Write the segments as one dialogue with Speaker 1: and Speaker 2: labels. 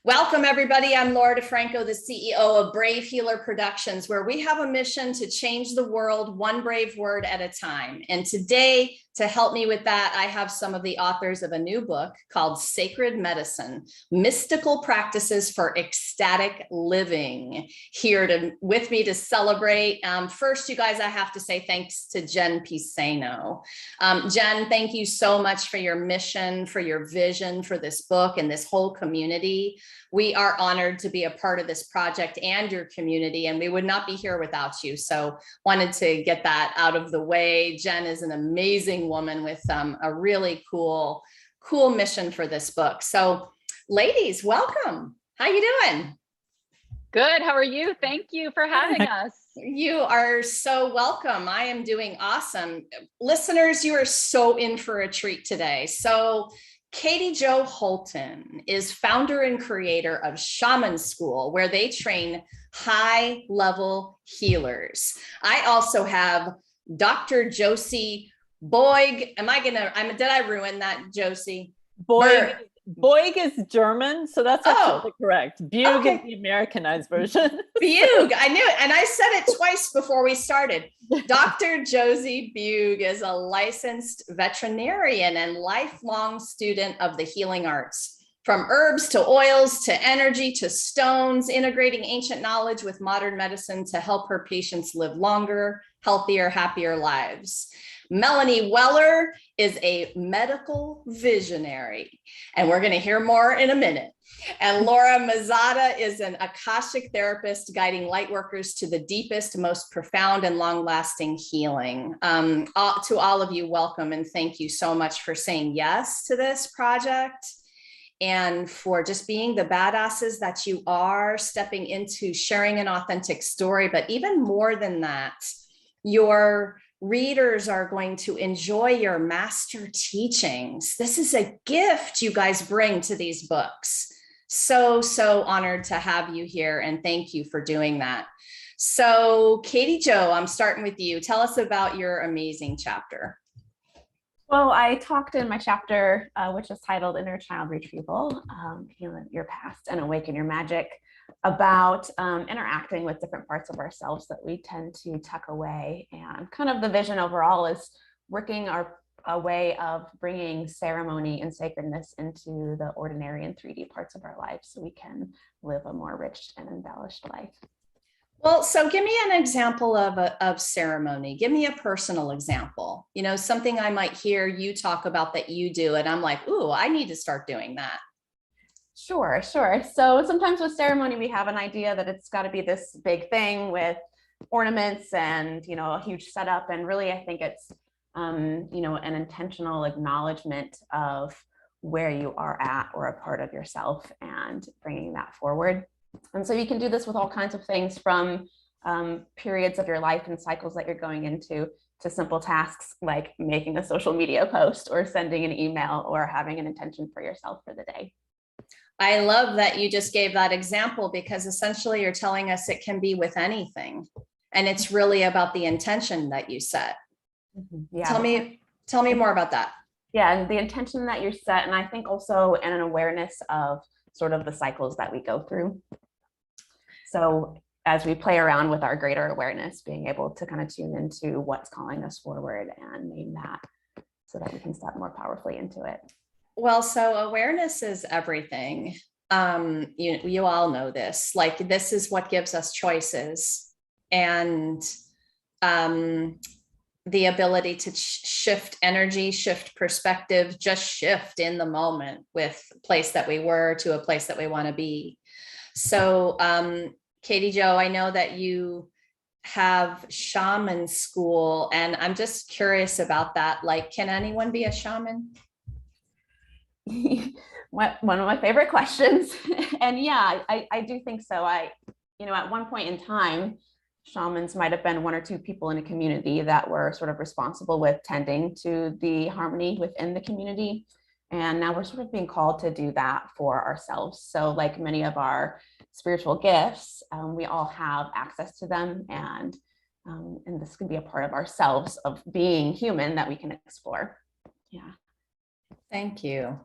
Speaker 1: Welcome, everybody. I'm Laura DeFranco, the CEO of Brave Healer Productions, where we have a mission to change the world one brave word at a time. And today, to help me with that, I have some of the authors of a new book called Sacred Medicine, Mystical Practices for Ecstatic Living, here with me to celebrate. First, you guys, I have to say thanks to Jen Piceno. Jen, thank you so much for your mission, for your vision for this book and this whole community. We are honored to be a part of this project and your community, and we would not be here without you. So wanted to get that out of the way. Jen is an amazing woman with a really cool mission for this book. So ladies, welcome. How you doing?
Speaker 2: Good. How are you? Thank you for having us.
Speaker 1: You are so welcome. I am doing awesome. Listeners, you are so in for a treat today. So Katie Jo Holton is founder and creator of Shaman School, where they train high-level healers. I also have Dr. Josie Boig. Did I ruin that, Josie?
Speaker 3: Boig is German, so that's absolutely correct. Bug
Speaker 1: okay.
Speaker 3: is the Americanized version.
Speaker 1: Bug, I knew it. And I said it twice before we started. Dr. Josie Bug is a licensed veterinarian and lifelong student of the healing arts. From herbs to oils to energy to stones, integrating ancient knowledge with modern medicine to help her patients live longer, healthier, happier lives. Melanie Weller is a medical visionary, and we're going to hear more in a minute. And Laura Mazzata is an Akashic therapist guiding light workers to the deepest, most profound and long-lasting healing. To all of you, welcome and thank you so much for saying yes to this project and for just being the badasses that you are, stepping into sharing an authentic story. But even more than that, your readers are going to enjoy your master teachings. This is a gift you guys bring to these books. So honored to have you here, and thank you for doing that. So Katie Jo, I'm starting with you. Tell us about your amazing chapter.
Speaker 4: Well, I talked in my chapter, which is titled Inner Child Retrieval, Heal Your Past and Awaken Your Magic, about interacting with different parts of ourselves that we tend to tuck away. And kind of the vision overall is working a way of bringing ceremony and sacredness into the ordinary and 3D parts of our lives so we can live a more rich and embellished life.
Speaker 1: Well, so give me an example of ceremony. Give me a personal example, something I might hear you talk about that you do. And I'm like, ooh, I need to start doing that.
Speaker 4: Sure. So sometimes with ceremony, we have an idea that it's got to be this big thing with ornaments and, a huge setup. And really, I think it's, an intentional acknowledgement of where you are at or a part of yourself and bringing that forward. And so you can do this with all kinds of things, from periods of your life and cycles that you're going into to simple tasks like making a social media post or sending an email or having an intention for yourself for the day.
Speaker 1: I love that you just gave that example, because essentially you're telling us it can be with anything. And it's really about the intention that you set. Mm-hmm. Yeah. Tell me more about that.
Speaker 4: Yeah, and the intention that you set, and I think also an awareness of sort of the cycles that we go through. So as we play around with our greater awareness, being able to kind of tune into what's calling us forward and name that so that we can step more powerfully into it.
Speaker 1: Well, so awareness is everything. You all know this, like this is what gives us choices and the ability to shift energy, shift perspective, just shift in the moment with a place that we were to a place that we want to be. So Katie Jo, I know that you have shaman school, and I'm just curious about that. Like, can anyone be a shaman?
Speaker 4: One of my favorite questions. And yeah, I do think so. At one point in time, shamans might have been one or two people in a community that were sort of responsible with tending to the harmony within the community. And now we're sort of being called to do that for ourselves. So like many of our spiritual gifts, we all have access to them. And this can be a part of ourselves of being human that we can explore. Yeah.
Speaker 1: Thank you.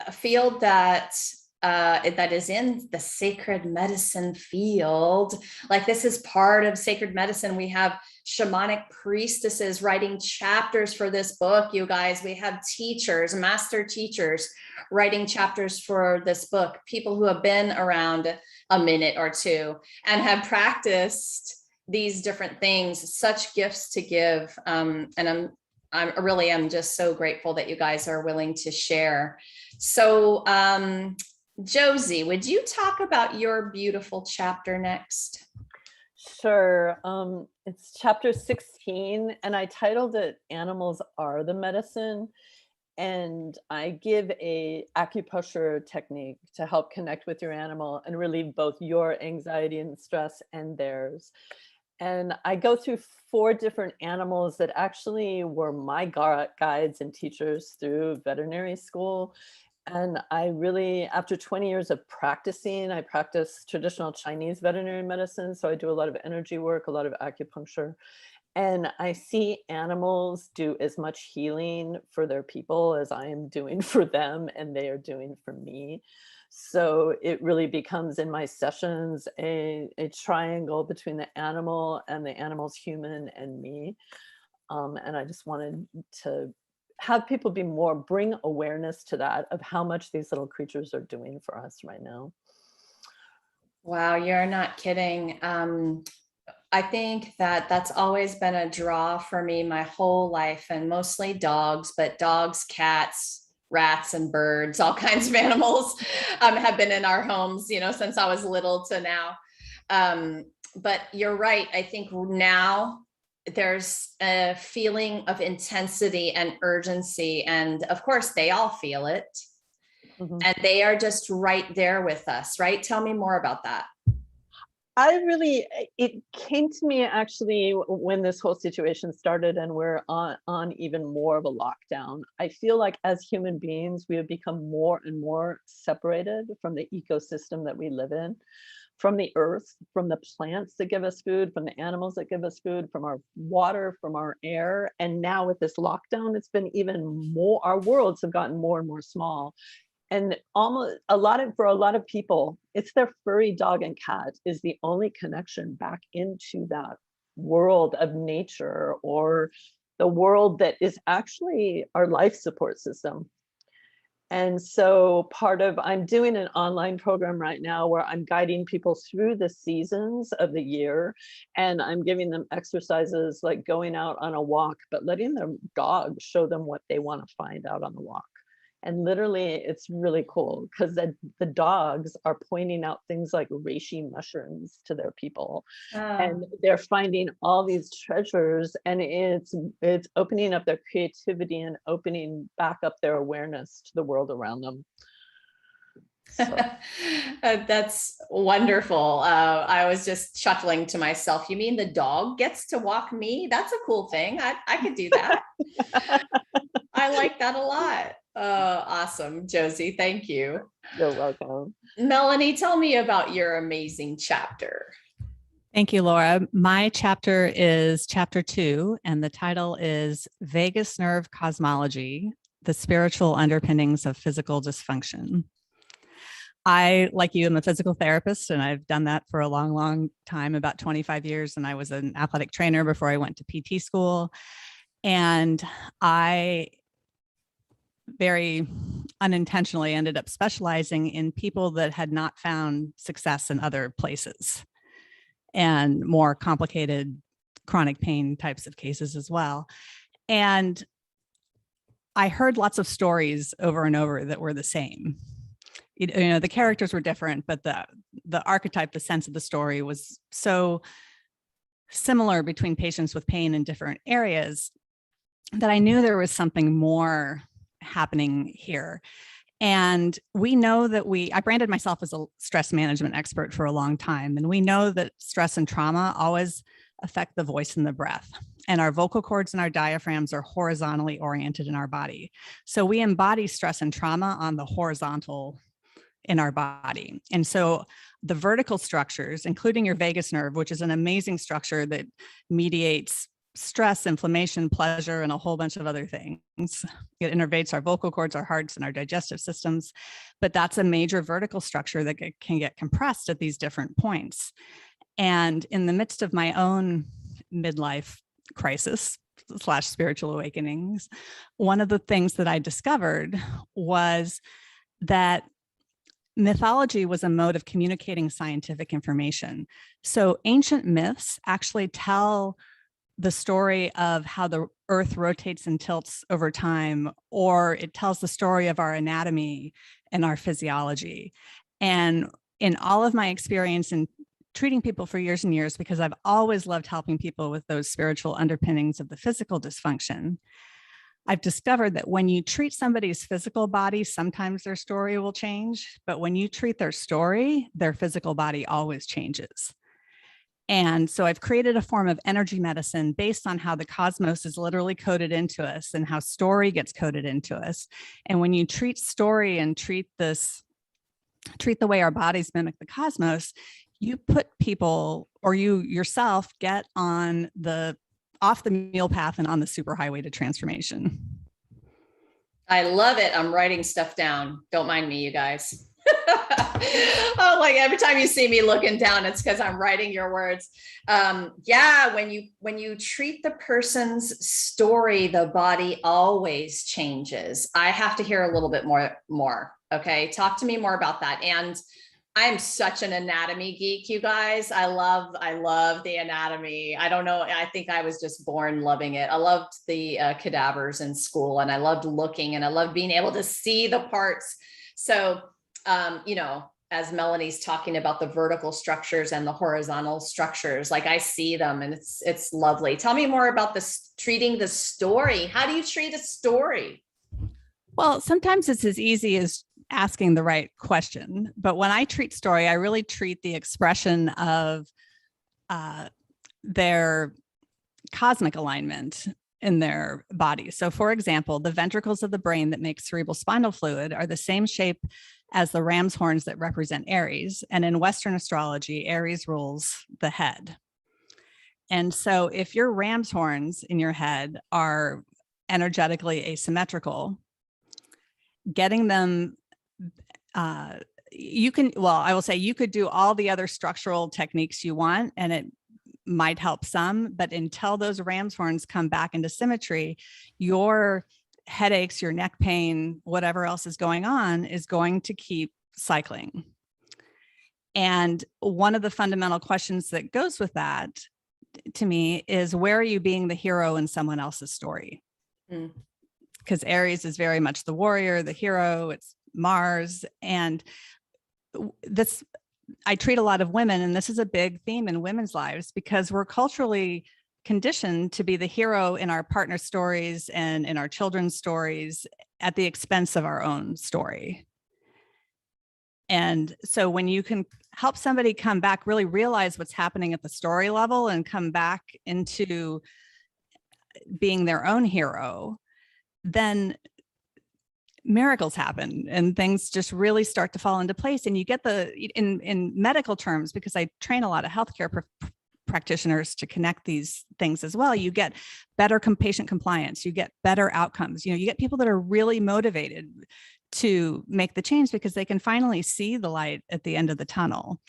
Speaker 1: a field that that is in the sacred medicine field. Like, this is part of sacred medicine. We have shamanic priestesses writing chapters for this book, you guys. We have teachers, master teachers writing chapters for this book, people who have been around a minute or two and have practiced these different things. Such gifts to give. And I'm just so grateful that you guys are willing to share. So, Josie, would you talk about your beautiful chapter next?
Speaker 3: Sure. It's chapter 16, and I titled it Animals Are the Medicine. And I give a acupuncture technique to help connect with your animal and relieve both your anxiety and stress and theirs. And I go through 4 different animals that actually were my guides and teachers through veterinary school. And I really, after 20 years of practicing, I practice traditional Chinese veterinary medicine. So I do a lot of energy work, a lot of acupuncture. And I see animals do as much healing for their people as I am doing for them and they are doing for me. So it really becomes in my sessions a triangle between the animal and the animal's human and me. And I just wanted to have people bring awareness to that, of how much these little creatures are doing for us right now.
Speaker 1: Wow, you're not kidding. I think that that's always been a draw for me my whole life, and mostly dogs, but dogs, cats, rats, and birds, all kinds of animals have been in our homes, since I was little to now. But you're right. I think now there's a feeling of intensity and urgency. And of course, they all feel it. Mm-hmm. And they are just right there with us, right? Tell me more about that.
Speaker 3: It came to me actually when this whole situation started and we're on even more of a lockdown. I feel like as human beings, we have become more and more separated from the ecosystem that we live in, from the earth, from the plants that give us food, from the animals that give us food, from our water, from our air. And now with this lockdown, it's been even more, our worlds have gotten more and more small. And for a lot of people, it's their furry dog and cat is the only connection back into that world of nature, or the world that is actually our life support system. And so I'm doing an online program right now where I'm guiding people through the seasons of the year, and I'm giving them exercises like going out on a walk, but letting their dog show them what they want to find out on the walk. And literally, it's really cool because the dogs are pointing out things like reishi mushrooms to their people, and they're finding all these treasures, and it's opening up their creativity and opening back up their awareness to the world around them. So.
Speaker 1: That's wonderful. I was just chuckling to myself. You mean the dog gets to walk me? That's a cool thing. I could do that. I like that a lot. Awesome, Josie. Thank you.
Speaker 3: You're welcome.
Speaker 1: Melanie, tell me about your amazing chapter.
Speaker 5: Thank you, Laura. My chapter is chapter 2, and the title is Vagus Nerve Cosmology, the Spiritual Underpinnings of Physical Dysfunction. I, like you, am a physical therapist, and I've done that for a long, long time, about 25 years. And I was an athletic trainer before I went to PT school. And I very unintentionally ended up specializing in people that had not found success in other places, and more complicated chronic pain types of cases as well. And I heard lots of stories over and over that were the same. The characters were different, but the archetype, the sense of the story was so similar between patients with pain in different areas that I knew there was something more happening here. And we know that I branded myself as a stress management expert for a long time. And we know that stress and trauma always affect the voice and the breath. And our vocal cords and our diaphragms are horizontally oriented in our body. So we embody stress and trauma on the horizontal in our body. And so the vertical structures, including your vagus nerve, which is an amazing structure that mediates stress, inflammation, pleasure, and a whole bunch of other things. It innervates our vocal cords, our hearts, and our digestive systems. But that's a major vertical structure that can get compressed at these different points. And in the midst of my own midlife crisis / spiritual awakenings, one of the things that I discovered was that mythology was a mode of communicating scientific information. So ancient myths actually tell the story of how the earth rotates and tilts over time, or it tells the story of our anatomy and our physiology. And in all of my experience in treating people for years and years, because I've always loved helping people with those spiritual underpinnings of the physical dysfunction, I've discovered that when you treat somebody's physical body, sometimes their story will change, but when you treat their story, their physical body always changes. And so I've created a form of energy medicine based on how the cosmos is literally coded into us and how story gets coded into us. And when you treat story and treat the way our bodies mimic the cosmos, you put people, or you yourself, get off the mule path and on the superhighway to transformation.
Speaker 1: I love it. I'm writing stuff down. Don't mind me, you guys. Oh, like every time you see me looking down, it's because I'm writing your words. Yeah, when you treat the person's story, the body always changes. I have to hear a little bit more. Okay, talk to me more about that. And I'm such an anatomy geek, you guys. I love the anatomy. I don't know. I think I was just born loving it. I loved the cadavers in school, and I loved looking, and I loved being able to see the parts. So, as Melanie's talking about the vertical structures and the horizontal structures, like I see them, and it's lovely. Tell me more about this, treating the story. How do you treat a story?
Speaker 5: Well, sometimes it's as easy as asking the right question. But when I treat story, I really treat the expression of their cosmic alignment in their body. So for example, the ventricles of the brain that make cerebral spinal fluid are the same shape as the ram's horns that represent Aries. And in Western astrology, Aries rules the head. And so if your ram's horns in your head are energetically asymmetrical, getting them, I will say you could do all the other structural techniques you want, and it might help some, but until those ram's horns come back into symmetry, your headaches, your neck pain, whatever else is going on is going to keep cycling. And one of the fundamental questions that goes with that to me is, where are you being the hero in someone else's story? Because Aries is very much the warrior, the hero, it's Mars. And this, I treat a lot of women, and this is a big theme in women's lives because we're culturally conditioned to be the hero in our partner stories and in our children's stories at the expense of our own story. And so when you can help somebody come back, really realize what's happening at the story level and come back into being their own hero, then miracles happen and things just really start to fall into place. And you get in medical terms, because I train a lot of healthcare practitioners to connect these things as well, you get better patient compliance, you get better outcomes, you get people that are really motivated to make the change because they can finally see the light at the end of the tunnel.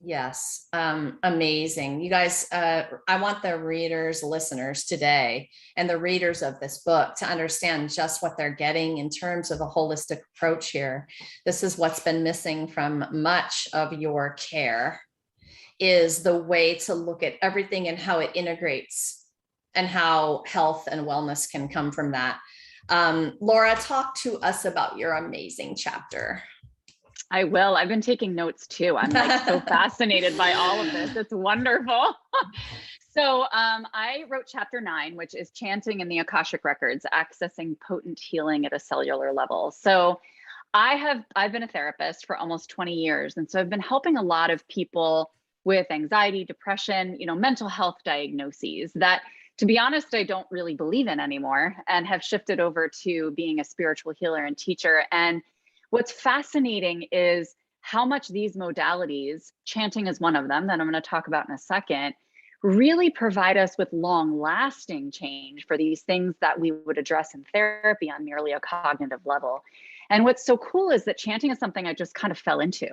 Speaker 1: Yes. Amazing. You guys, I want the readers, listeners today, and the readers of this book to understand just what they're getting in terms of a holistic approach here. This is what's been missing from much of your care, is the way to look at everything and how it integrates and how health and wellness can come from that. Laura, talk to us about your amazing chapter.
Speaker 2: I will. I've been taking notes too. I'm like so fascinated by all of this. It's wonderful. So I wrote chapter 9, which is chanting in the Akashic records, accessing potent healing at a cellular level. So I've been a therapist for almost 20 years. And so I've been helping a lot of people with anxiety, depression, mental health diagnoses that, to be honest, I don't really believe in anymore, and have shifted over to being a spiritual healer and teacher. And what's fascinating is how much these modalities, chanting is one of them that I'm going to talk about in a second, really provide us with long lasting change for these things that we would address in therapy on merely a cognitive level. And what's so cool is that chanting is something I just kind of fell into.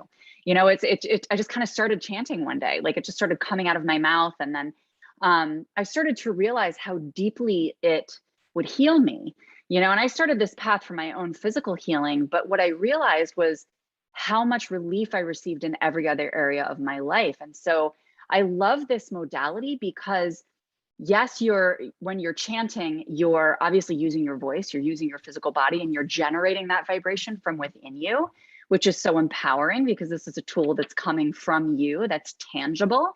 Speaker 2: You know, I just kind of started chanting one day, like it just started coming out of my mouth. And then I started to realize how deeply it would heal me, you know, and I started this path for my own physical healing. But what I realized was how much relief I received in every other area of my life. And so I love this modality because yes, when you're chanting, you're obviously using your voice, you're using your physical body, and you're generating that vibration from within you, which is so empowering because this is a tool that's coming from you, that's tangible.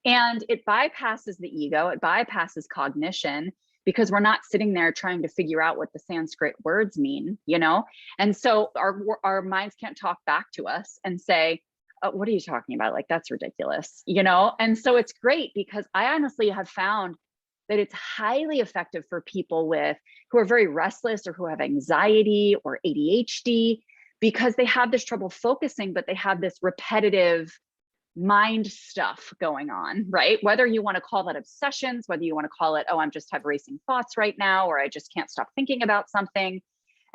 Speaker 2: And it bypasses the ego, it bypasses cognition, because we're not sitting there trying to figure out what the Sanskrit words mean, you know? And so our minds can't talk back to us and say, oh, what are you talking about? Like, that's ridiculous, you know? And so it's great because I honestly have found that it's highly effective for people who are very restless or who have anxiety or ADHD, because they have this trouble focusing, but they have this repetitive mind stuff going on, right? Whether you want to call that obsessions, whether you want to call it, oh, I'm just have racing thoughts right now, or I just can't stop thinking about something.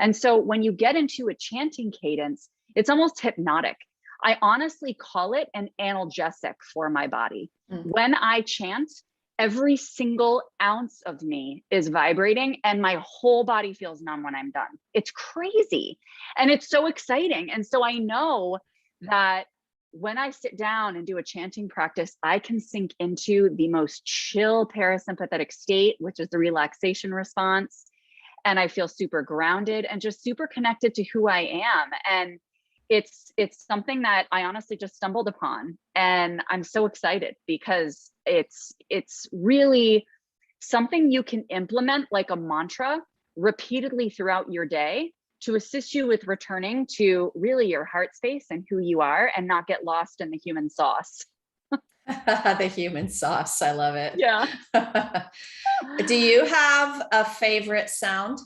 Speaker 2: And so when you get into a chanting cadence, it's almost hypnotic. I honestly call it an analgesic for my body. When I chant, every single ounce of me is vibrating and my whole body feels numb when I'm done. It's crazy. And it's so exciting. And so I know that when I sit down and do a chanting practice, I can sink into the most chill parasympathetic state, which is the relaxation response. And I feel super grounded and just super connected to who I am. And it's something that I honestly just stumbled upon. And I'm so excited because it's really something you can implement like a mantra repeatedly throughout your day to assist you with returning to really your heart space and who you are and not get lost in the human sauce.
Speaker 1: The human sauce. I love it.
Speaker 2: Yeah.
Speaker 1: Do you have a favorite sound?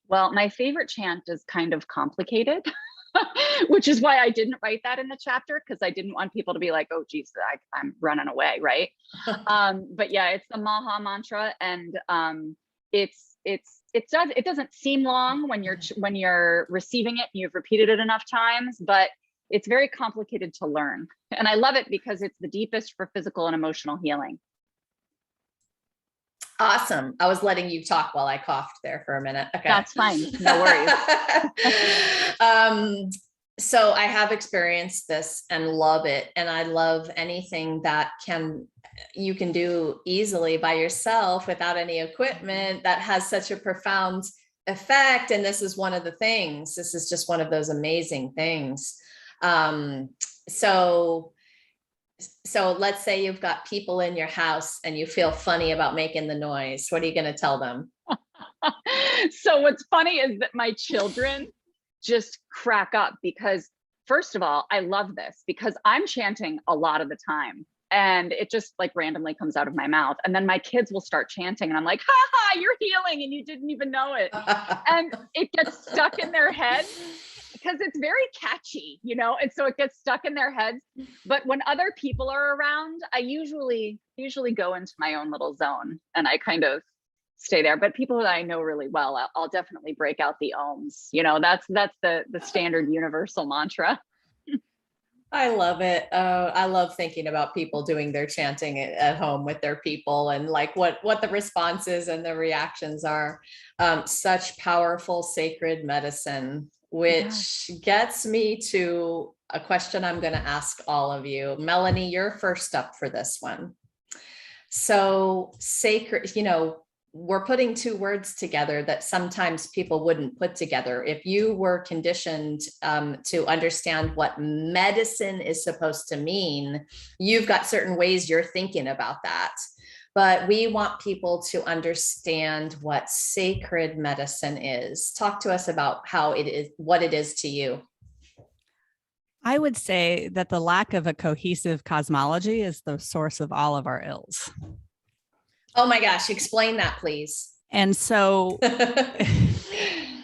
Speaker 2: Well, my favorite chant is kind of complicated, which is why I didn't write that in the chapter, because I didn't want people to be like, oh, geez, I'm running away, right? But yeah, it's the Maha Mantra, and it doesn't seem long when you're receiving it and you've repeated it enough times, but it's very complicated to learn. And I love it because it's the deepest for physical and emotional healing.
Speaker 1: Awesome. I was letting you talk while I coughed there for a minute. Okay.
Speaker 2: That's fine. No worries.
Speaker 1: So I have experienced this and love it. And I love anything that you can do easily by yourself without any equipment that has such a profound effect. And this is one of the things. This is just one of those amazing things. So let's say you've got people in your house and you feel funny about making the noise. What are you going to tell them?
Speaker 2: So what's funny is that my children just crack up because, first of all, I love this because I'm chanting a lot of the time and it just like randomly comes out of my mouth. And then my kids will start chanting and I'm like, ha ha, you're healing and you didn't even know it. And it gets stuck in their head because it's very catchy, you know, and so it gets stuck in their heads. But when other people are around, I usually go into my own little zone and I kind of stay there. But people that I know really well, I'll definitely break out the ohms. You know, that's the standard universal mantra.
Speaker 1: I love it. I love thinking about people doing their chanting at home with their people and like what the responses and the reactions are. Such powerful sacred medicine, which gets me to a question I'm going to ask all of you. Melanie, you're first up for this one. So sacred, you know, we're putting two words together that sometimes people wouldn't put together. If you were conditioned to understand what medicine is supposed to mean, you've got certain ways you're thinking about that. But we want people to understand what sacred medicine is. Talk to us about how it is, what it is to you.
Speaker 5: I would say that the lack of a cohesive cosmology is the source of all of our ills.
Speaker 1: Oh my gosh, explain that, please.
Speaker 5: And so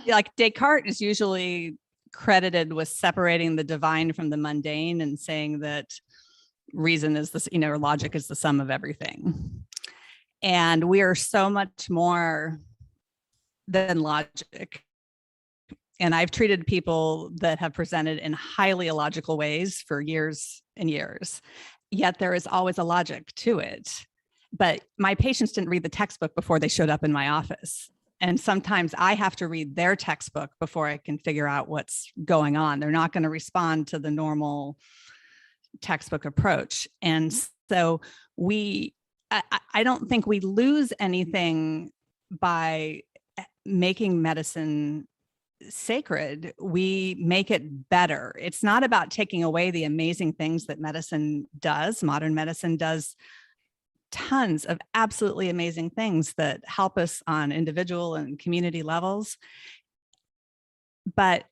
Speaker 5: like Descartes is usually credited with separating the divine from the mundane and saying that reason is this, or logic is the sum of everything. And we are so much more than logic. And I've treated people that have presented in highly illogical ways for years and years, yet there is always a logic to it. But my patients didn't read the textbook before they showed up in my office. And sometimes I have to read their textbook before I can figure out what's going on. They're not going to respond to the normal textbook approach. And so I don't think we lose anything by making medicine sacred. We make it better. It's not about taking away the amazing things that medicine does. Modern medicine does tons of absolutely amazing things that help us on individual and community levels. But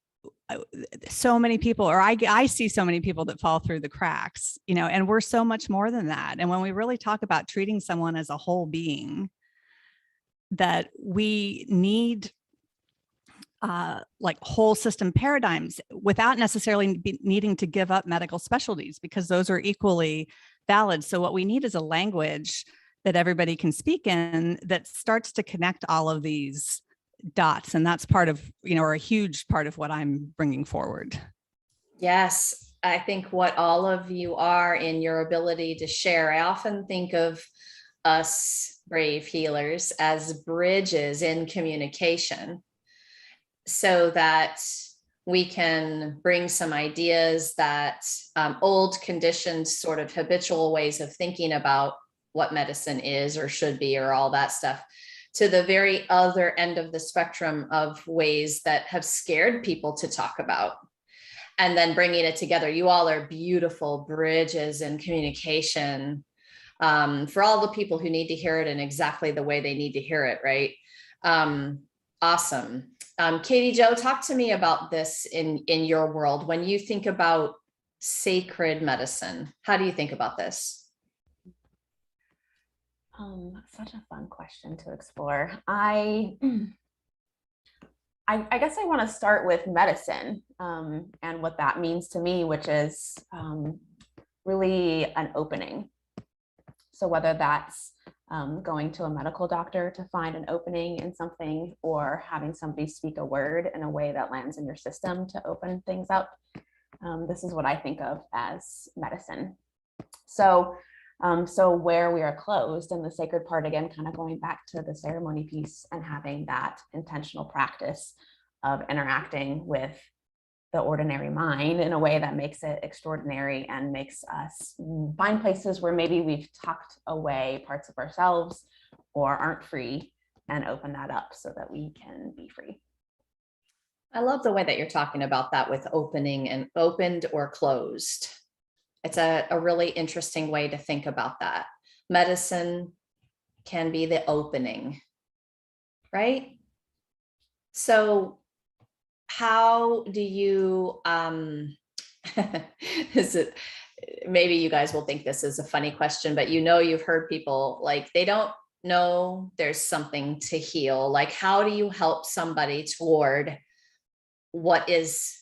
Speaker 5: so many people, or I see so many people that fall through the cracks, and we're so much more than that. And when we really talk about treating someone as a whole being, that we need like whole system paradigms without necessarily needing to give up medical specialties, because those are equally valid. So what we need is a language that everybody can speak in that starts to connect all of these dots. And that's part of, or a huge part of what I'm bringing forward.
Speaker 1: Yes, I think what all of you are in your ability to share. I often think of us brave healers as bridges in communication, so that we can bring some ideas that old conditioned sort of habitual ways of thinking about what medicine is or should be or all that stuff, to the very other end of the spectrum of ways that have scared people to talk about, and then bringing it together. You all are beautiful bridges in communication for all the people who need to hear it in exactly the way they need to hear it, right? Awesome. Katie Jo, talk to me about this in your world. When you think about sacred medicine, how do you think about this?
Speaker 4: Such a fun question to explore. I guess I want to start with medicine and what that means to me, which is really an opening. So whether that's going to a medical doctor to find an opening in something, or having somebody speak a word in a way that lands in your system to open things up, this is what I think of as medicine. So where we are closed, and the sacred part, again, kind of going back to the ceremony piece and having that intentional practice of interacting with the ordinary mind in a way that makes it extraordinary and makes us find places where maybe we've tucked away parts of ourselves or aren't free, and open that up so that we can be free.
Speaker 1: I love the way that you're talking about that with opening and opened or closed. It's a really interesting way to think about that. Medicine can be the opening, right? So how do you, is it, maybe you guys will think this is a funny question, but you've heard people like, they don't know there's something to heal. Like, how do you help somebody toward what is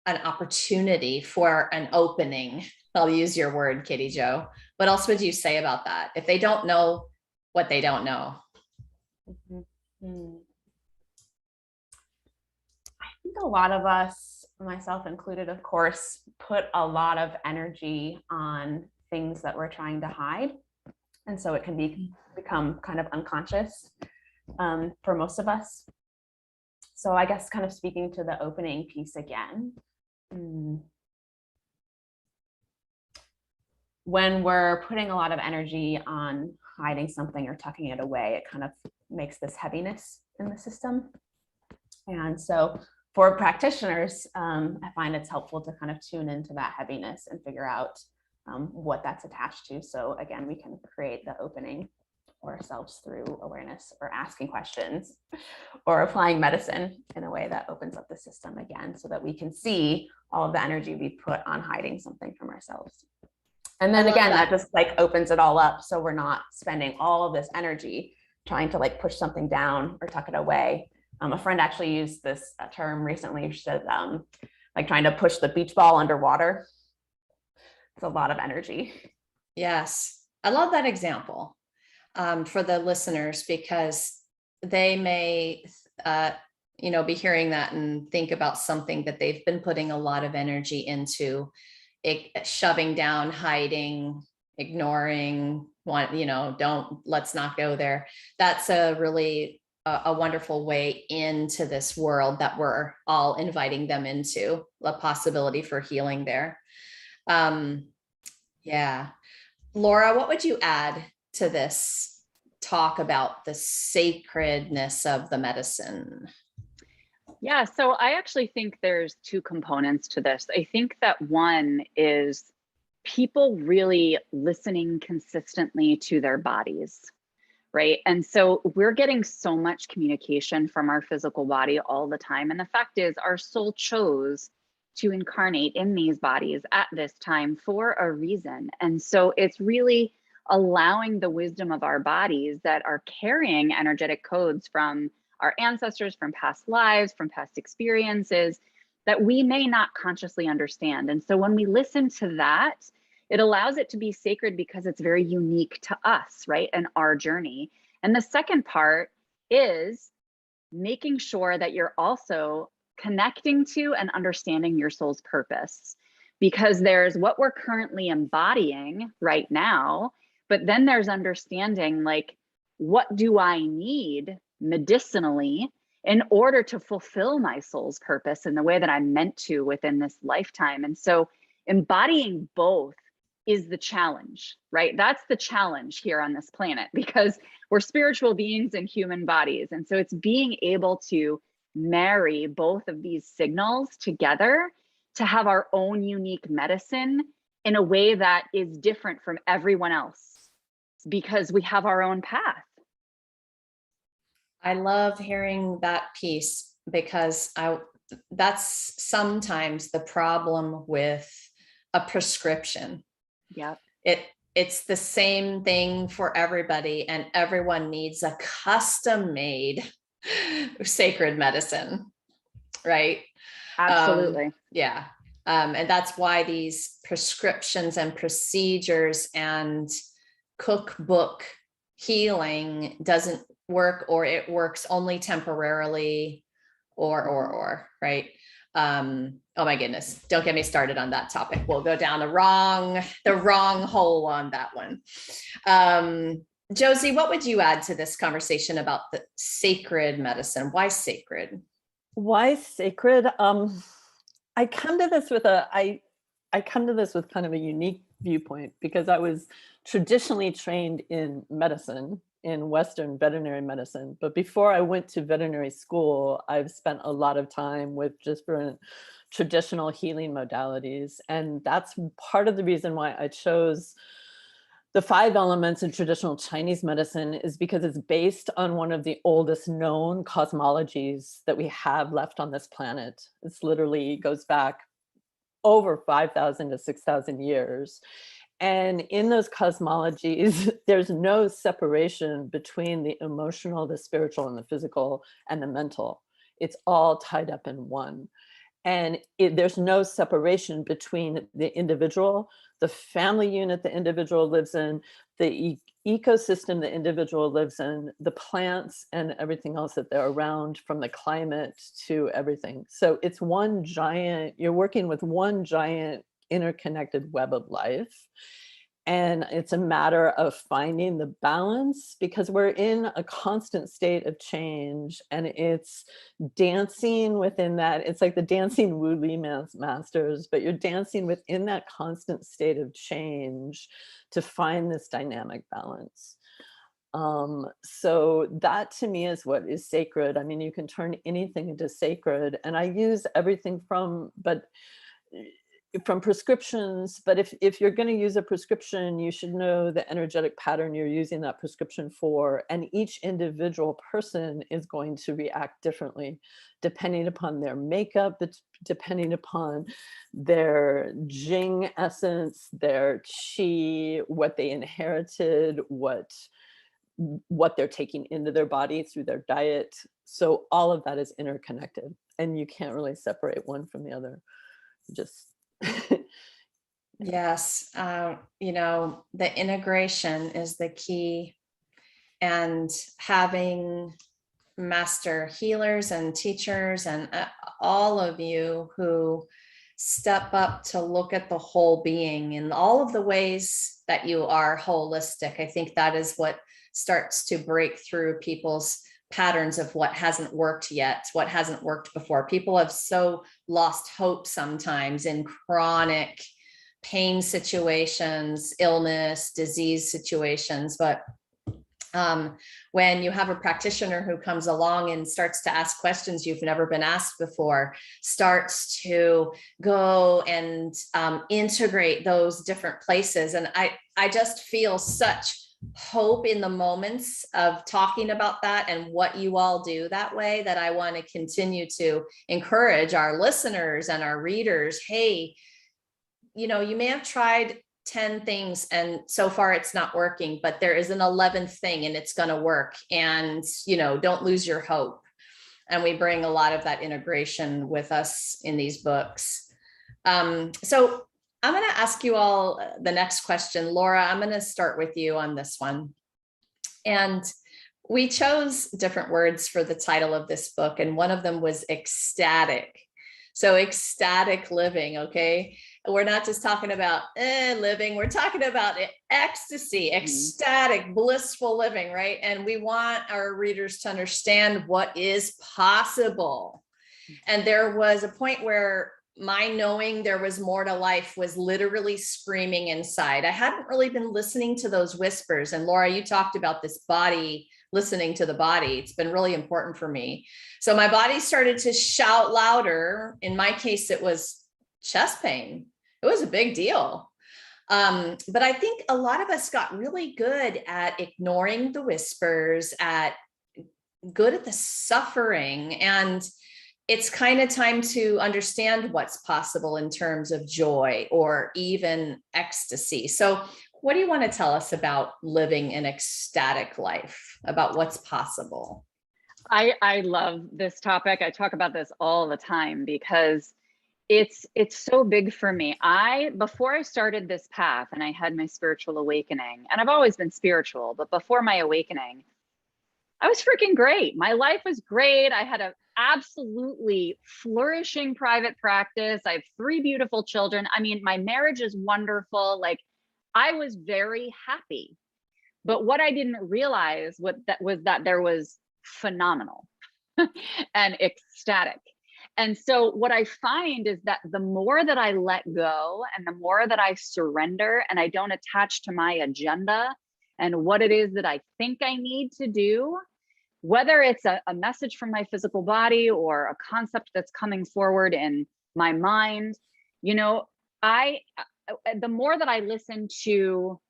Speaker 1: an opportunity for an opening? I'll use your word, Katie Jo. What else would you say about that if they don't know what they don't know?
Speaker 4: Mm-hmm. I think a lot of us, myself included, of course, put a lot of energy on things that we're trying to hide. And so it can become kind of unconscious for most of us. So I guess kind of speaking to the opening piece again, when we're putting a lot of energy on hiding something or tucking it away, it kind of makes this heaviness in the system. And so for practitioners, I find it's helpful to kind of tune into that heaviness and figure out what that's attached to. So again, we can create the opening for ourselves through awareness, or asking questions, or applying medicine in a way that opens up the system again, so that we can see all of the energy we put on hiding something from ourselves. And then again, that just like opens it all up. So we're not spending all of this energy trying to like push something down or tuck it away. A friend actually used this term recently. She said, like trying to push the beach ball underwater. It's a lot of energy.
Speaker 1: Yes. I love that example for the listeners, because they may, be hearing that and think about something that they've been putting a lot of energy into, shoving down, hiding, ignoring, let's not go there. That's a really a wonderful way into this world that we're all inviting them into, a possibility for healing there. Yeah. Laura, what would you add to this talk about the sacredness of the medicine?
Speaker 2: Yeah, so I actually think there's two components to this. I think that one is people really listening consistently to their bodies, right? And so we're getting so much communication from our physical body all the time. And the fact is, our soul chose to incarnate in these bodies at this time for a reason. And so it's really allowing the wisdom of our bodies that are carrying energetic codes from our ancestors, from past lives, from past experiences that we may not consciously understand. And so when we listen to that, it allows it to be sacred because it's very unique to us, right? And our journey. And the second part is making sure that you're also connecting to and understanding your soul's purpose, because there's what we're currently embodying right now, but then there's understanding, like, what do I need medicinally in order to fulfill my soul's purpose in the way that I'm meant to within this lifetime. And so embodying both is the challenge, right? That's the challenge here on this planet, because we're spiritual beings in human bodies. And so it's being able to marry both of these signals together to have our own unique medicine in a way that is different from everyone else, because we have our own path.
Speaker 1: I love hearing that piece, because that's sometimes the problem with a prescription.
Speaker 2: Yeah.
Speaker 1: It's the same thing for everybody, and everyone needs a custom made sacred medicine, right?
Speaker 2: Absolutely.
Speaker 1: Yeah. And that's why these prescriptions and procedures and cookbook healing doesn't work, or it works only temporarily, or right. Oh my goodness, don't get me started on that topic. We'll go down the wrong hole on that one. Josie, what would you add to this conversation about the sacred medicine? Why sacred?
Speaker 3: Why sacred? I come to this with kind of a unique viewpoint, because I was traditionally trained in medicine, in Western veterinary medicine. But before I went to veterinary school, I've spent a lot of time with different traditional healing modalities. And that's part of the reason why I chose the 5 elements in traditional Chinese medicine, is because it's based on one of the oldest known cosmologies that we have left on this planet. It's literally goes back over 5,000 to 6,000 years. And in those cosmologies, there's no separation between the emotional, the spiritual, and the physical, and the mental. It's all tied up in one. And there's no separation between the individual, the family unit the individual lives in, the ecosystem the individual lives in, the plants, and everything else that they're around, from the climate to everything. So it's one giant, you're working with one giant interconnected web of life. And it's a matter of finding the balance, because we're in a constant state of change, and it's dancing within that. It's like the dancing Wu Li masters, but you're dancing within that constant state of change to find this dynamic balance. So that to me is what is sacred. I mean, you can turn anything into sacred, and I use everything from prescriptions, but if you're going to use a prescription, you should know the energetic pattern you're using that prescription for, and each individual person is going to react differently depending upon their makeup, depending upon their Jing essence, their Qi, what they inherited, what they're taking into their body through their diet. So all of that is interconnected, and you can't really separate one from the other. Just
Speaker 1: Yes. The integration is the key, and having master healers and teachers and all of you who step up to look at the whole being in all of the ways that you are holistic. I think that is what starts to break through people's patterns of what hasn't worked yet, what hasn't worked before. People have so lost hope sometimes in chronic pain situations, illness, disease situations, but when you have a practitioner who comes along and starts to ask questions you've never been asked before, starts to go and integrate those different places. And I just feel such hope in the moments of talking about that and what you all do that way, that I want to continue to encourage our listeners and our readers. Hey, you may have tried 10 things and so far it's not working, but there is an 11th thing and it's going to work. And, don't lose your hope. And we bring a lot of that integration with us in these books. So I'm going to ask you all the next question. Laura, I'm going to start with you on this one. And we chose different words for the title of this book, and one of them was ecstatic. So ecstatic living, okay? We're not just talking about living, we're talking about ecstasy, ecstatic, blissful living, right? And we want our readers to understand what is possible. And there was a point where my knowing there was more to life was literally screaming inside. I hadn't really been listening to those whispers. And Laura, you talked about this body, listening to the body. It's been really important for me. So my body started to shout louder. In my case, it was chest pain. It was a big deal. But I think a lot of us got really good at ignoring the whispers, good at the suffering. And it's kind of time to understand what's possible in terms of joy or even ecstasy. So what do you want to tell us about living an ecstatic life, about what's possible?
Speaker 2: I love this topic. I talk about this all the time because it's so big for me. Before I started this path and I had my spiritual awakening, and I've always been spiritual, but before my awakening, I was freaking great. My life was great. I had an absolutely flourishing private practice. I have 3 beautiful children. I mean, my marriage is wonderful. Like, I was very happy. But what I didn't realize was that there was phenomenal and ecstatic. And so what I find is that the more that I let go and the more that I surrender and I don't attach to my agenda and what it is that I think I need to do, whether it's a message from my physical body or a concept that's coming forward in my mind, the more that I listen to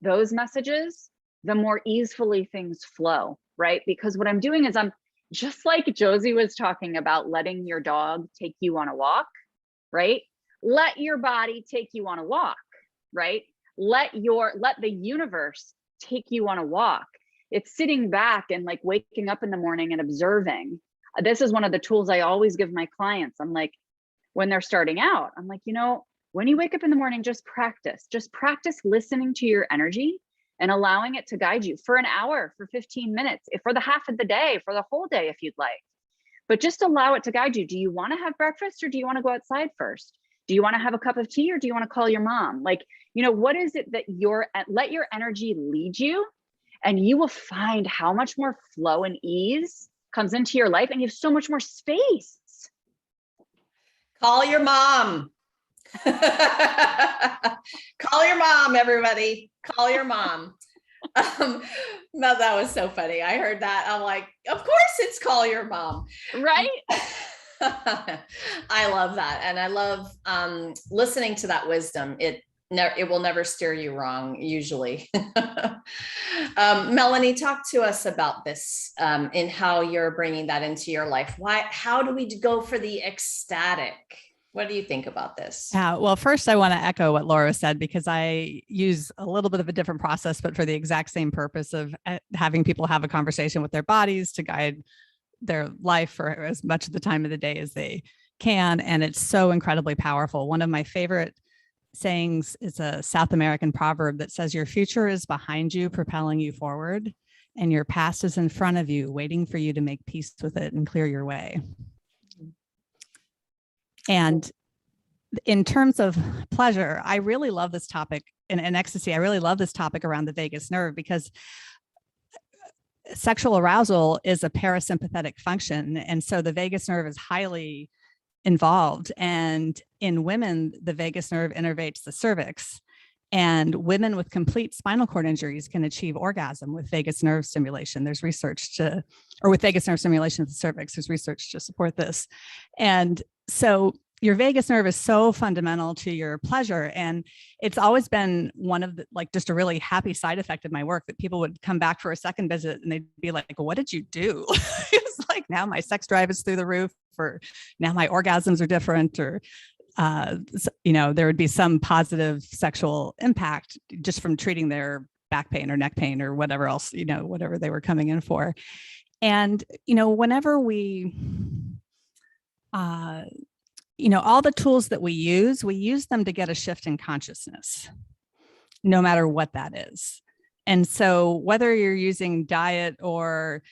Speaker 2: those messages, the more easily things flow, right? Because what I'm doing is I'm just like Josie was talking about, letting your dog take you on a walk, right? Let your body take you on a walk, right? Let the universe take you on a walk. It's sitting back and like waking up in the morning and observing. This is one of the tools I always give my clients. I'm like, when they're starting out, I'm like, when you wake up in the morning, just practice listening to your energy and allowing it to guide you for an hour, for 15 minutes, for the half of the day, for the whole day, if you'd like. But just allow it to guide you. Do you want to have breakfast or do you want to go outside first? Do you want to have a cup of tea or do you want to call your mom? Like, what is it that let your energy lead you, and you will find how much more flow and ease comes into your life, and you have so much more space.
Speaker 1: Call your mom. Call your mom, everybody. Call your mom. No, that was so funny. I heard that. I'm like, of course it's call your mom.
Speaker 2: Right?
Speaker 1: I love that. And I love listening to that wisdom. It will never steer you wrong, usually. Melanie, talk to us about this in how you're bringing that into your life. How do we go for the ecstatic? What do you think about this?
Speaker 5: Well, first I want to echo what Laura said, because I use a little bit of a different process, but for the exact same purpose of having people have a conversation with their bodies to guide their life for as much of the time of the day as they can. And it's so incredibly powerful. One of my favorite sayings. It's a South American proverb that says, your future is behind you, propelling you forward, and your past is in front of you, waiting for you to make peace with it and clear your way. And in terms of pleasure, I really love this topic, and ecstasy, I really love this topic around the vagus nerve, because sexual arousal is a parasympathetic function. And so the vagus nerve is highly involved. And in women, the vagus nerve innervates the cervix. And women with complete spinal cord injuries can achieve orgasm with vagus nerve stimulation. There's research or with vagus nerve stimulation of the cervix, there's research to support this. And so your vagus nerve is so fundamental to your pleasure. And it's always been one of the, like, just a really happy side effect of my work, that people would come back for a second visit and they'd be like, what did you do? It's like, now my sex drive is through the roof, or now my orgasms are different, or, there would be some positive sexual impact just from treating their back pain or neck pain or whatever else, whatever they were coming in for. And, whenever we, all the tools that we use them to get a shift in consciousness, no matter what that is. And so whether you're using diet or,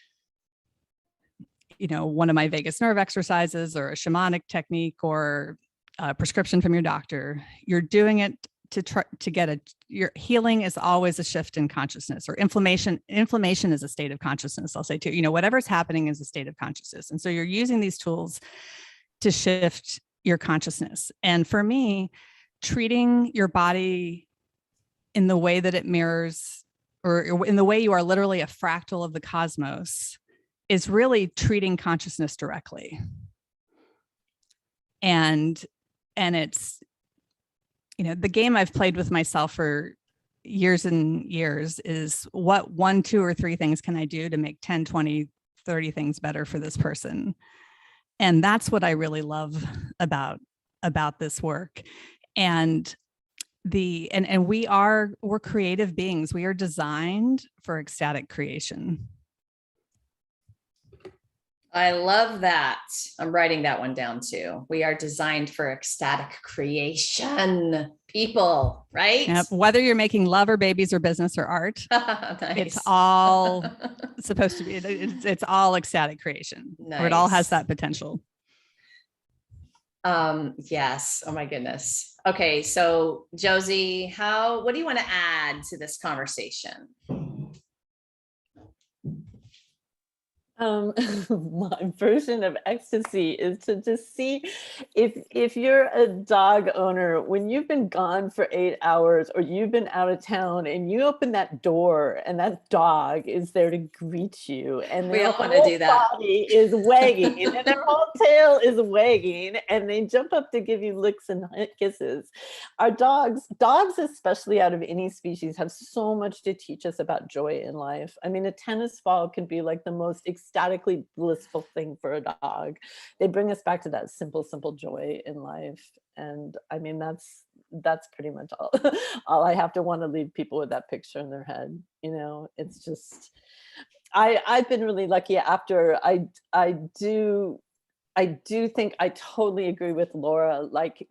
Speaker 5: one of my vagus nerve exercises, or a shamanic technique, or a prescription from your doctor, you're doing it to try to get your healing is always a shift in consciousness, or inflammation is a state of consciousness. I'll say too, whatever's happening is a state of consciousness. And so you're using these tools to shift your consciousness. And for me, treating your body in the way that it mirrors, or in the way you are literally a fractal of the cosmos, is really treating consciousness directly. And it's, the game I've played with myself for years and years is, what 1, 2, or 3 things can I do to make 10, 20, 30 things better for this person? And that's what I really love about this work. And we're creative beings. We are designed for ecstatic creation.
Speaker 1: I love that. I'm writing that one down too. We are designed for ecstatic creation, people, right?
Speaker 5: Yep. Whether you're making love or babies or business or art,
Speaker 1: Nice.
Speaker 5: It's all supposed to be, it's all ecstatic creation.
Speaker 1: Nice.
Speaker 5: Or it all has that potential.
Speaker 1: Yes. Oh my goodness. Okay. So Josie, what do you want to add to this conversation?
Speaker 3: My version of ecstasy is to just see if you're a dog owner, when you've been gone for 8 hours, or you've been out of town, and you open that door and that dog is there to greet you, and
Speaker 1: We
Speaker 3: their
Speaker 1: all want to
Speaker 3: whole
Speaker 1: do that.
Speaker 3: body is wagging and their whole tail is wagging, and they jump up to give you licks and kisses. Our dogs, especially out of any species, have so much to teach us about joy in life. I mean, a tennis ball can be like the most ecstatically blissful thing for a dog. They bring us back to that simple joy in life. And I mean, that's pretty much all I have to want to leave people with, that picture in their head. It's just, I've been really lucky. After I do think I totally agree with Laura, like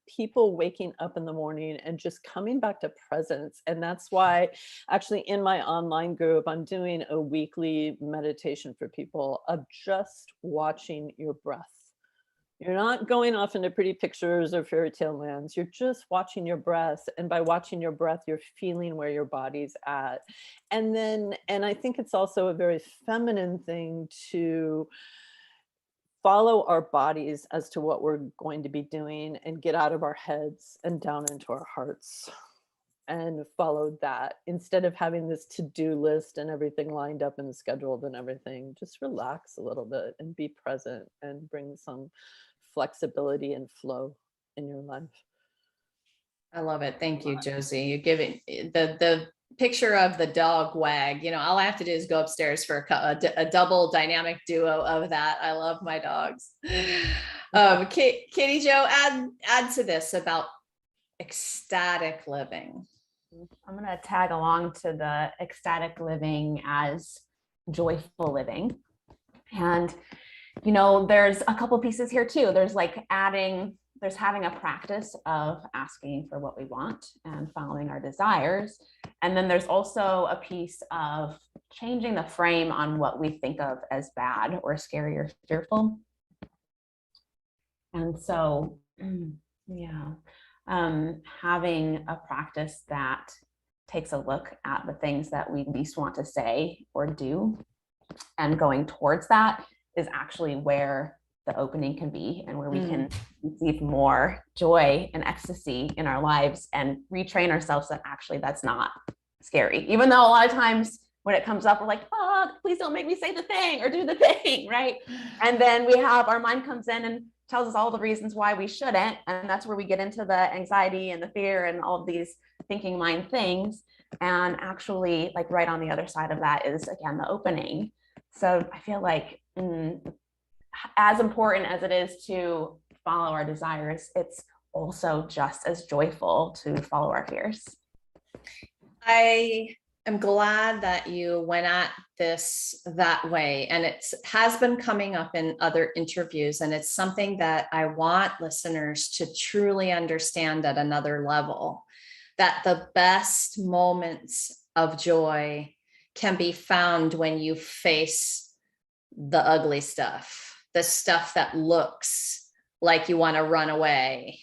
Speaker 3: people waking up in the morning and just coming back to presence. And that's why actually in my online group, I'm doing a weekly meditation for people of just watching your breath. You're not going off into pretty pictures or fairy tale lands. You're just watching your breath. And by watching your breath, you're feeling where your body's at. And I think it's also a very feminine thing to follow our bodies as to what we're going to be doing, and get out of our heads and down into our hearts and follow that, instead of having this to-do list and everything lined up and scheduled and everything. Just relax a little bit and be present and bring some flexibility and flow in your life.
Speaker 1: I love it. Thank you, Josie. You're giving the picture of the dog wag. All I have to do is go upstairs for a double dynamic duo of that. I love my dogs. Katie Jo, add to this about ecstatic living.
Speaker 4: I'm going to tag along to the ecstatic living as joyful living. And, there's a couple pieces here too. There's like adding there's having a practice of asking for what we want and following our desires. And then there's also a piece of changing the frame on what we think of as bad or scary or fearful. And so, yeah, having a practice that takes a look at the things that we least want to say or do, and going towards that is actually where the opening can be, and where we can receive more joy and ecstasy in our lives and retrain ourselves that actually that's not scary. Even though a lot of times when it comes up, we're like, oh, please don't make me say the thing or do the thing, right? And then we have our mind comes in and tells us all the reasons why we shouldn't. And that's where we get into the anxiety and the fear and all of these thinking mind things. And actually, like right on the other side of that is, again, the opening. So I feel like as important as it is to follow our desires, it's also just as joyful to follow our fears.
Speaker 1: I am glad that you went at this that way. And it has been coming up in other interviews. And it's something that I want listeners to truly understand at another level, that the best moments of joy can be found when you face the ugly stuff, the stuff that looks like you want to run away.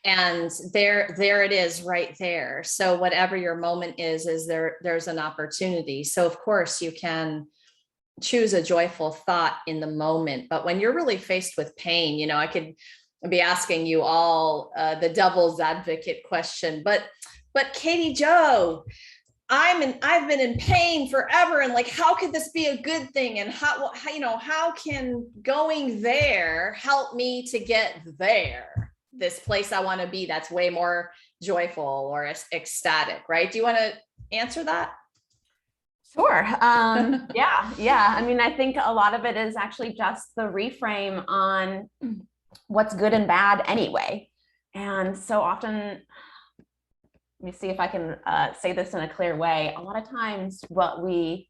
Speaker 1: And there it is right there. So whatever your moment is there's an opportunity. So of course you can choose a joyful thought in the moment, but when you're really faced with pain, you know, I could be asking you all the devil's advocate question, but Katie Jo, I've been in pain forever. And like, how could this be a good thing? And how, you know, how can going there help me to get there? This place I want to be that's way more joyful or ecstatic, right? Do you want to answer that?
Speaker 4: Sure. Yeah. I mean, I think a lot of it is actually just the reframe on what's good and bad anyway. And so often, let me see if I can say this in a clear way. A lot of times what we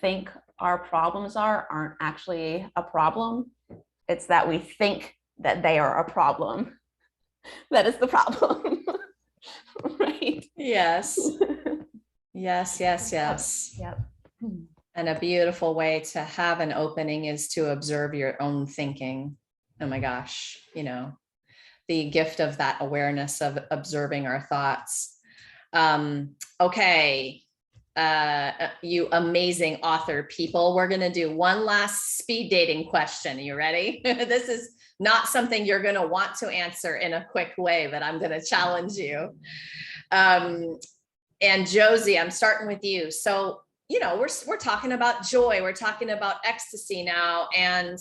Speaker 4: think our problems aren't actually a problem. It's that we think that they are a problem. That is the problem. Right?
Speaker 1: Yes. Yes.
Speaker 4: Yep.
Speaker 1: And a beautiful way to have an opening is to observe your own thinking. Oh my gosh, you know, the gift of that awareness of observing our thoughts. Okay. You amazing author people, we're going to do one last speed dating question. Are you ready? This is not something you're going to want to answer in a quick way, but I'm going to challenge you. And Josie, I'm starting with you. So, you know, we're talking about joy. We're talking about ecstasy now. And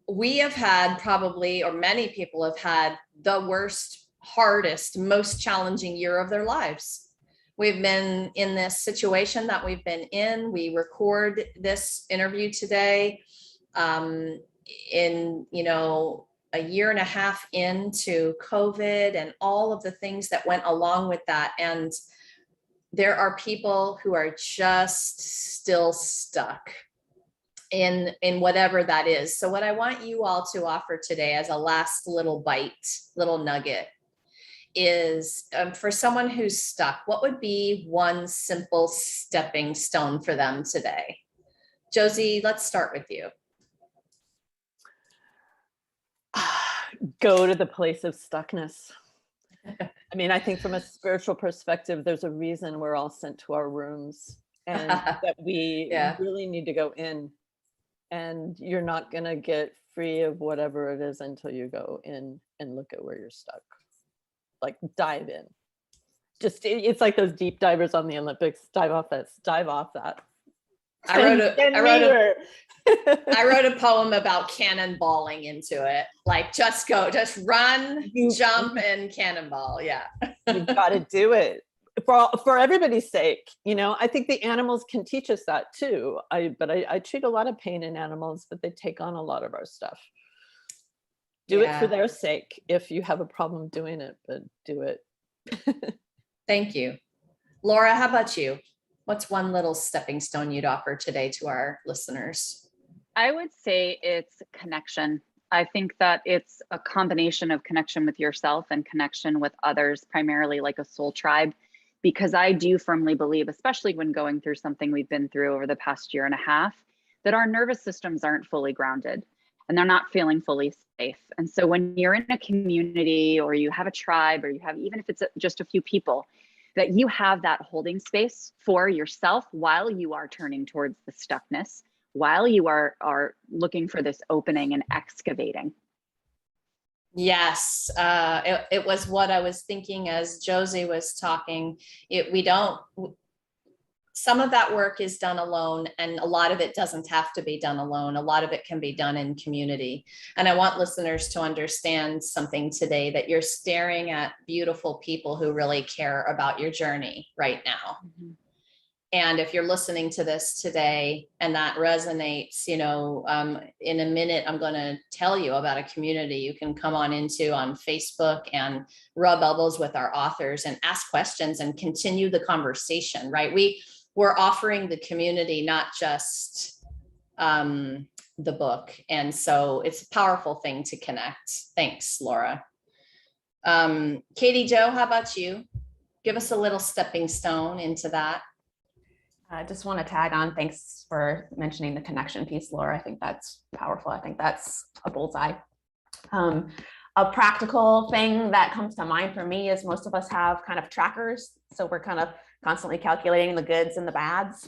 Speaker 1: we have had probably, or many people have had the worst, hardest, most challenging year of their lives. We've been in this situation that we've been in. We record this interview today in, you know, a year and a half into COVID and all of the things that went along with that. And there are people who are just still stuck in whatever that is. So what I want you all to offer today as a last little bite, little nugget is for someone who's stuck, what would be one simple stepping stone for them today? Josie, let's start with you.
Speaker 3: Go to the place of stuckness. I mean, I think from a spiritual perspective, there's a reason we're all sent to our rooms, and that we really need to go in, and you're not going to get free of whatever it is until you go in and look at where you're stuck. Like dive in. Just, it's like those deep divers on the Olympics. Dive off that. I
Speaker 1: wrote a poem about cannonballing into it. Like just go, just run, jump, and cannonball. Yeah.
Speaker 3: You've got to do it for everybody's sake. You know, I think the animals can teach us that too. I treat a lot of pain in animals, but they take on a lot of our stuff. Do it for their sake. If you have a problem doing it, but do it.
Speaker 1: Thank you. Laura, how about you? What's one little stepping stone you'd offer today to our listeners?
Speaker 2: I would say it's connection. I think that it's a combination of connection with yourself and connection with others, primarily like a soul tribe, because I do firmly believe, especially when going through something we've been through over the past year and a half, that our nervous systems aren't fully grounded and they're not feeling fully safe. And so when you're in a community or you have a tribe or you have, even if it's just a few people, that you have that holding space for yourself while you are turning towards the stuckness, while you are looking for this opening and excavating.
Speaker 1: Yes, it was what I was thinking as Josie was talking. Some of that work is done alone, and a lot of it doesn't have to be done alone. A lot of it can be done in community. And I want listeners to understand something today, that you're staring at beautiful people who really care about your journey right now. Mm-hmm. And if you're listening to this today and that resonates, in a minute, I'm going to tell you about a community you can come on Facebook and rub elbows with our authors and ask questions and continue the conversation, right? We're offering the community, not just the book. And so it's a powerful thing to connect. Thanks, Laura. Katie Jo, how about you? Give us a little stepping stone into that.
Speaker 4: I just want to tag on. Thanks for mentioning the connection piece, Laura. I think that's powerful. I think that's a bullseye. A practical thing that comes to mind for me is most of us have kind of trackers. So we're kind of constantly calculating the goods and the bads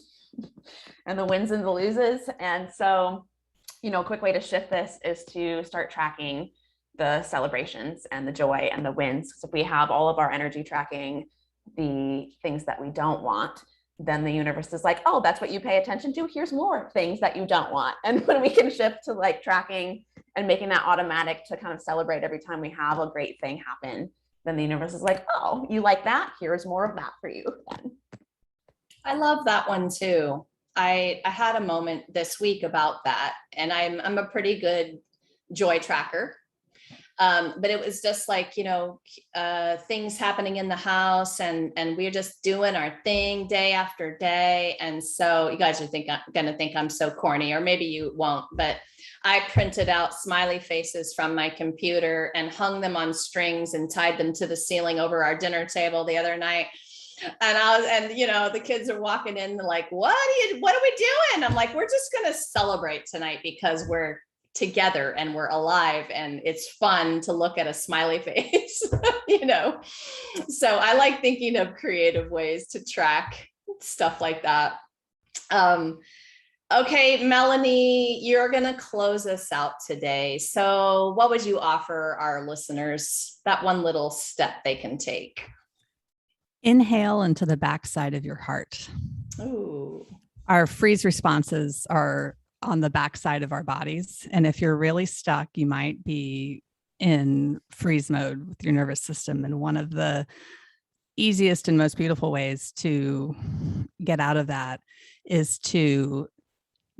Speaker 4: and the wins and the loses. And so, a quick way to shift this is to start tracking the celebrations and the joy and the wins. So if we have all of our energy tracking the things that we don't want, then the universe is like, oh, that's what you pay attention to. Here's more things that you don't want. And when we can shift to like tracking and making that automatic to kind of celebrate every time we have a great thing happen, then the universe is like, oh, you like that? Here's more of that for you then.
Speaker 1: I love that one too. I had a moment this week about that, and I'm a pretty good joy tracker. But it was just like, things happening in the house, and we're just doing our thing day after day. And so you guys are going to think I'm so corny, or maybe you won't, but I printed out smiley faces from my computer and hung them on strings and tied them to the ceiling over our dinner table the other night. And the kids are walking in like, what are we doing? I'm like, we're just going to celebrate tonight because we're together and we're alive, and it's fun to look at a smiley face, So I like thinking of creative ways to track stuff like that. Okay, Melanie, you're going to close us out today. So what would you offer our listeners, that one little step they can take?
Speaker 5: Inhale into the backside of your heart.
Speaker 1: Ooh.
Speaker 5: Our freeze responses are on the backside of our bodies. And if you're really stuck, you might be in freeze mode with your nervous system. And one of the easiest and most beautiful ways to get out of that is to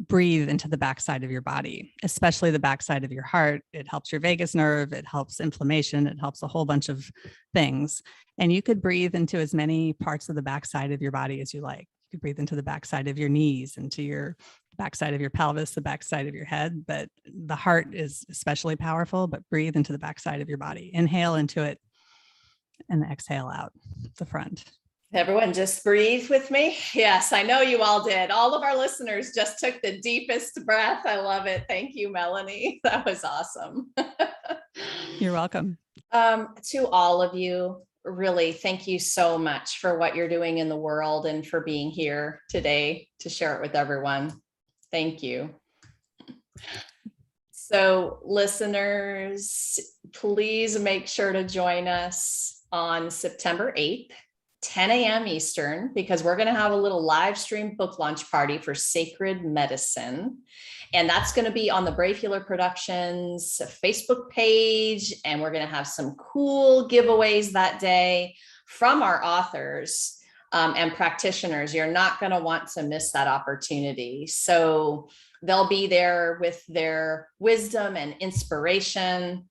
Speaker 5: breathe into the backside of your body, especially the backside of your heart. It helps your vagus nerve. It helps inflammation. It helps a whole bunch of things. And you could breathe into as many parts of the backside of your body as you like. You could breathe into the backside of your knees, into your backside of your pelvis, the backside of your head, but the heart is especially powerful. But breathe into the backside of your body. Inhale into it and exhale out the front.
Speaker 1: Everyone just breathe with me. Yes, I know you all did. All of our listeners just took the deepest breath. I love it. Thank you, Melanie. That was awesome.
Speaker 5: You're welcome.
Speaker 1: To all of you, really, thank you so much for what you're doing in the world and for being here today to share it with everyone. Thank you. So listeners, please make sure to join us on September 8th. 10 a.m. Eastern, because we're going to have a little live stream book launch party for Sacred Medicine. And that's going to be on the Brave Healer Productions Facebook page. And we're going to have some cool giveaways that day from our authors and practitioners. You're not going to want to miss that opportunity. So they'll be there with their wisdom and inspiration.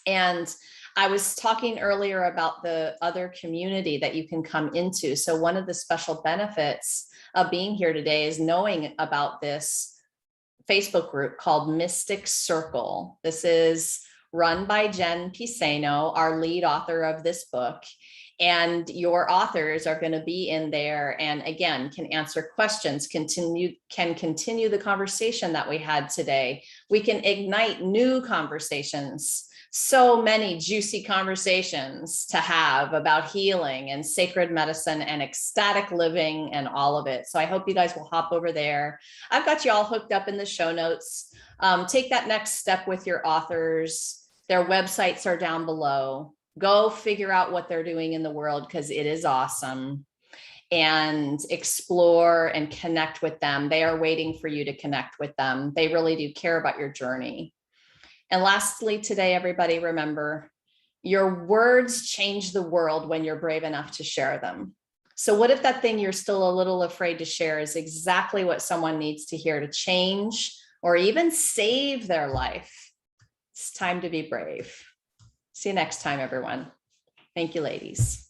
Speaker 1: And I was talking earlier about the other community that you can come into. So one of the special benefits of being here today is knowing about this Facebook group called Mystic Circle. This is run by Jen Piceno, our lead author of this book. And your authors are going to be in there and again, can answer questions, can continue the conversation that we had today. We can ignite new conversations. So many juicy conversations to have about healing and sacred medicine and ecstatic living and all of it. So I hope you guys will hop over there. I've got you all hooked up in the show notes. Take that next step with your authors. Their websites are down below. Go figure out what they're doing in the world because it is awesome. And explore and connect with them. They are waiting for you to connect with them. They really do care about your journey. And lastly, today, everybody, remember, your words change the world when you're brave enough to share them. So what if that thing you're still a little afraid to share is exactly what someone needs to hear to change or even save their life? It's time to be brave. See you next time, everyone. Thank you, ladies.